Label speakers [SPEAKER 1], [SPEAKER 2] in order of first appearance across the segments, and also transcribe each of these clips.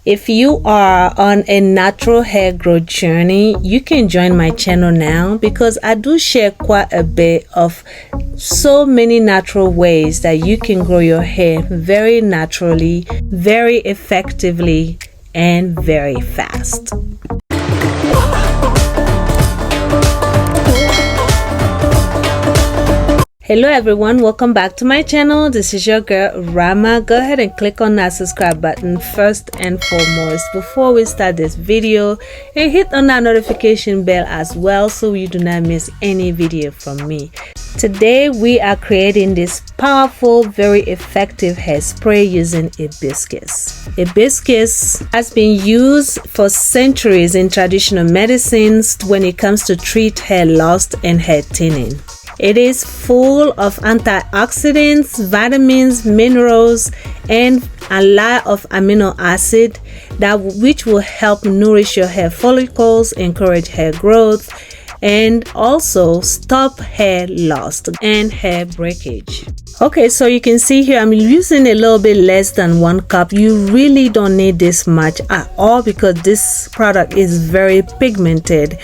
[SPEAKER 1] If you are on a natural hair growth journey, you can join my channel now because I do share quite a bit of so many natural ways that you can grow your hair very naturally, very effectively, and very fast. Hello everyone, welcome back to my channel. This is your girl Rama. Go ahead and click on that subscribe button first and foremost before we start this video, and hit on that notification bell as well so you do not miss any video from me. Today we are creating this powerful, very effective hairspray using hibiscus. Hibiscus has been used for centuries in traditional medicines when it comes to treat hair loss and hair thinning. It is full of antioxidants, vitamins, minerals, and a lot of amino acid which will help nourish your hair follicles, encourage hair growth, and also stop hair loss and hair breakage. Okay, so you can see here I'm using a little bit less than 1 cup. You really don't need this much at all because this product is very pigmented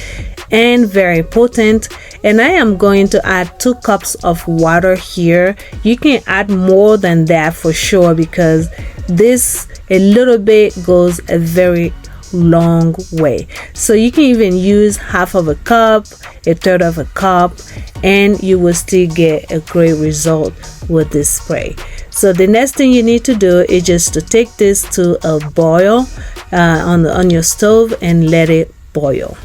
[SPEAKER 1] and very potent, and I am going to add 2 cups of water here. You can add more than that for sure because this a little bit goes a very long way. So you can even use half of a cup, a third of a cup, and you will still get a great result with this spray. So the next thing you need to do is just to take this to a boil on your stove and let it boil.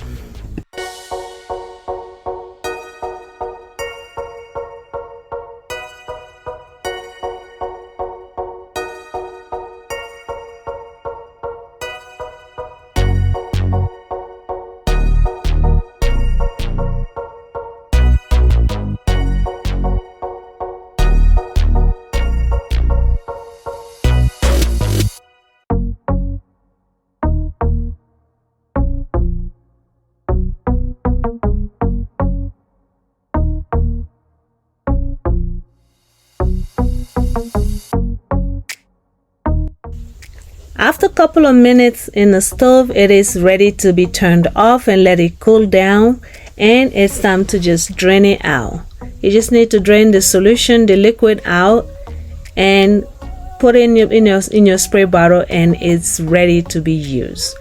[SPEAKER 1] After a couple of minutes in the stove, it is ready to be turned off and let it cool down, and it's time to just drain it out. You just need to drain the solution, the liquid out, and put it in your spray bottle, and it's ready to be used.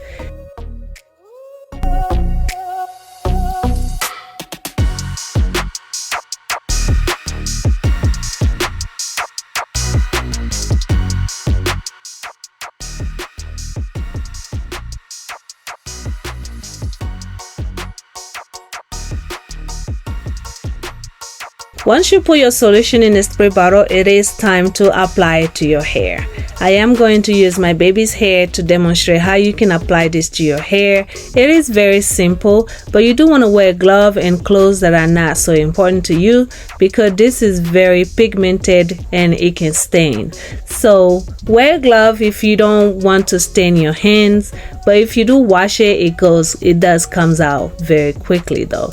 [SPEAKER 1] Once you put your solution in the spray bottle, it is time to apply it to your hair. I am going to use my baby's hair to demonstrate how you can apply this to your hair. It is very simple, but you do want to wear gloves and clothes that are not so important to you because this is very pigmented and it can stain. So wear a glove if you don't want to stain your hands, but if you do wash it, it does comes out very quickly though.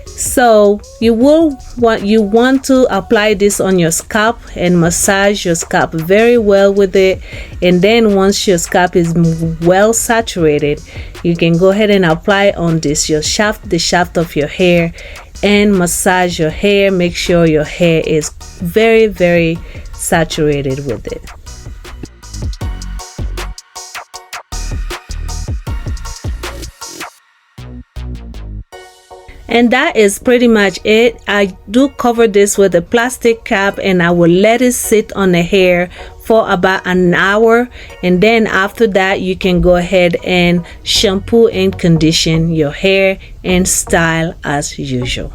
[SPEAKER 1] So you want to apply this on your scalp and massage your scalp very well with it, and then once your scalp is well saturated, you can go ahead and apply on the shaft of your hair and massage your hair. Make sure your hair is very, very saturated with it. And that is pretty much it. I do cover this with a plastic cap and I will let it sit on the hair for about an hour, and then after that you can go ahead and shampoo and condition your hair and style as usual.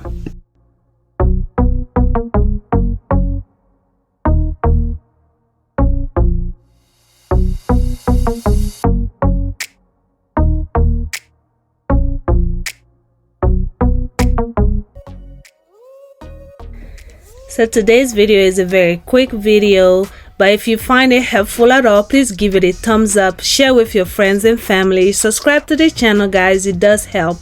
[SPEAKER 1] So today's video is a very quick video, but if you find it helpful at all, please give it a thumbs up, share with your friends and family, subscribe to the channel guys, it does help,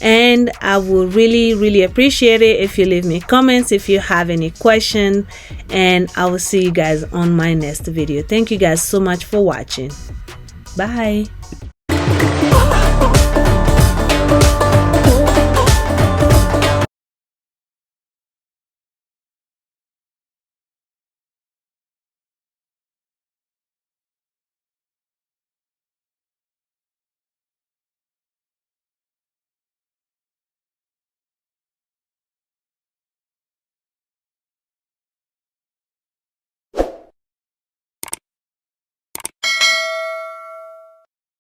[SPEAKER 1] and I would really appreciate it if you leave me comments if you have any questions, and I will see you guys on my next video. Thank you guys so much for watching. Bye.